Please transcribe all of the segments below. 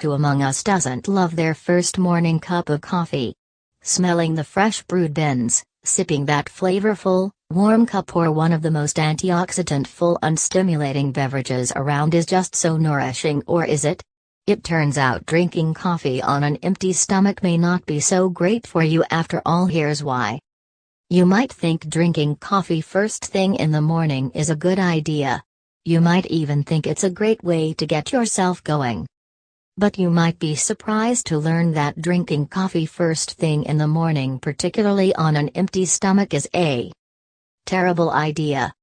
Who among us doesn't love their first morning cup of coffee? Smelling the fresh brewed beans, sipping that flavorful, warm cup or one of the most antioxidant-full and stimulating beverages around is just so nourishing, or is it? It turns out drinking coffee on an empty stomach may not be so great for you after all. Here's why. You might think drinking coffee first thing in the morning is a good idea. You might even think it's a great way to get yourself going. But you might be surprised to learn that drinking coffee first thing in the morning, particularly on an empty stomach, is a terrible idea.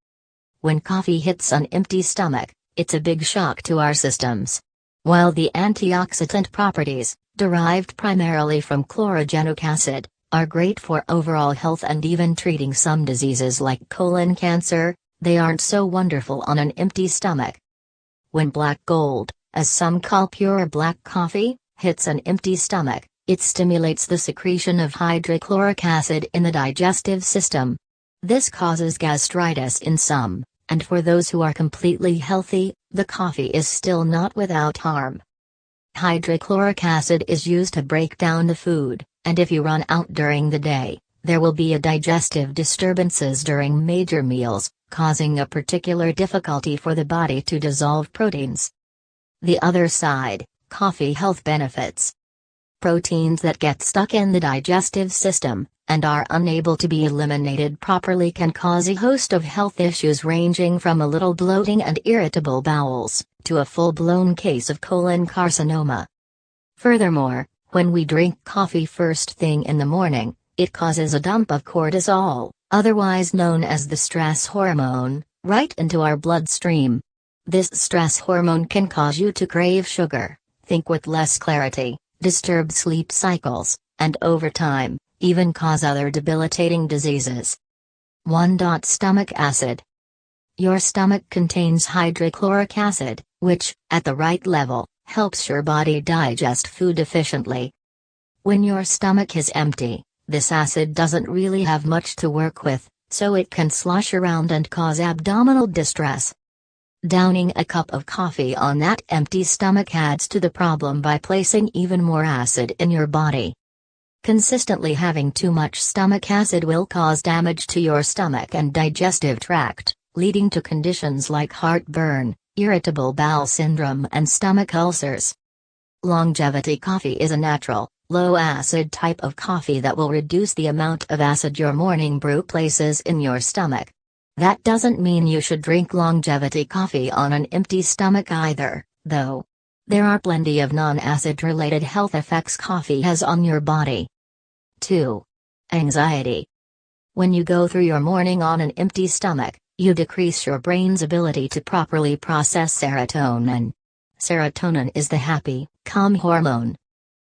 When coffee hits an empty stomach, it's a big shock to our systems. While the antioxidant properties, derived primarily from chlorogenic acid, are great for overall health and even treating some diseases like colon cancer, they aren't so wonderful on an empty stomach. When black gold, as some call pure black coffee, hits an empty stomach, it stimulates the secretion of hydrochloric acid in the digestive system. This causes gastritis in some, and for those who are completely healthy, the coffee is still not without harm. Hydrochloric acid is used to break down the food, and if you run out during the day, there will be a digestive disturbances during major meals, causing a particular difficulty for the body to dissolve proteins. The other side, coffee health benefits. Proteins that get stuck in the digestive system, and are unable to be eliminated properly, can cause a host of health issues ranging from a little bloating and irritable bowels, to a full-blown case of colon carcinoma. Furthermore, when we drink coffee first thing in the morning, it causes a dump of cortisol, otherwise known as the stress hormone, right into our bloodstream. This stress hormone can cause you to crave sugar, think with less clarity, disturb sleep cycles, and over time, even cause other debilitating diseases. 1. Stomach acid. Your stomach contains hydrochloric acid, which, at the right level, helps your body digest food efficiently. When your stomach is empty, this acid doesn't really have much to work with, so it can slosh around and cause abdominal distress. Downing a cup of coffee on that empty stomach adds to the problem by placing even more acid in your body. Consistently having too much stomach acid will cause damage to your stomach and digestive tract, leading to conditions like heartburn, irritable bowel syndrome, and stomach ulcers. Longevity coffee is a natural, low-acid type of coffee that will reduce the amount of acid your morning brew places in your stomach. That doesn't mean you should drink longevity coffee on an empty stomach either, though. There are plenty of non-acid-related health effects coffee has on your body. 2. Anxiety. When you go through your morning on an empty stomach, you decrease your brain's ability to properly process serotonin. Serotonin is the happy, calm hormone.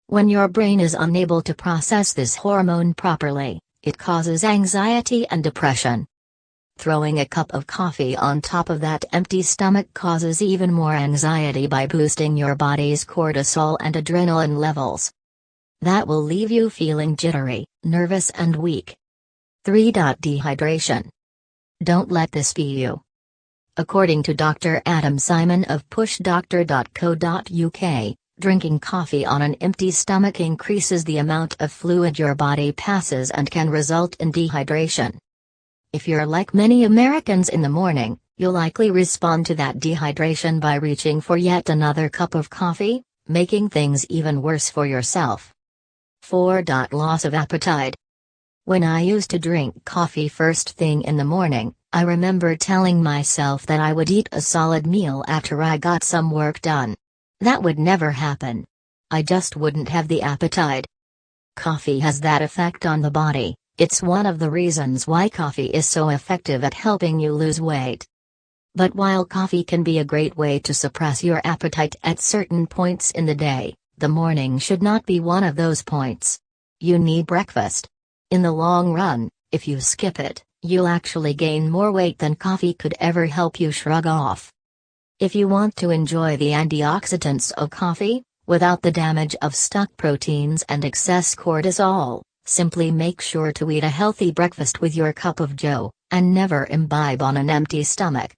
When your brain is unable to process this hormone properly, it causes anxiety and depression. Throwing a cup of coffee on top of that empty stomach causes even more anxiety by boosting your body's cortisol and adrenaline levels. That will leave you feeling jittery, nervous, and weak. 3. Dehydration. Don't let this be you. According to Dr. Adam Simon of pushdoctor.co.uk, drinking coffee on an empty stomach increases the amount of fluid your body passes and can result in dehydration. If you're like many Americans in the morning, you'll likely respond to that dehydration by reaching for yet another cup of coffee, making things even worse for yourself. 4. Loss of appetite. When I used to drink coffee first thing in the morning, I remember telling myself that I would eat a solid meal after I got some work done. That would never happen. I just wouldn't have the appetite. Coffee has that effect on the body. It's one of the reasons why coffee is so effective at helping you lose weight. But while coffee can be a great way to suppress your appetite at certain points in the day, the morning should not be one of those points. You need breakfast. In the long run, if you skip it, you'll actually gain more weight than coffee could ever help you shrug off. If you want to enjoy the antioxidants of coffee, without the damage of stuck proteins and excess cortisol, simply make sure to eat a healthy breakfast with your cup of joe, and never imbibe on an empty stomach.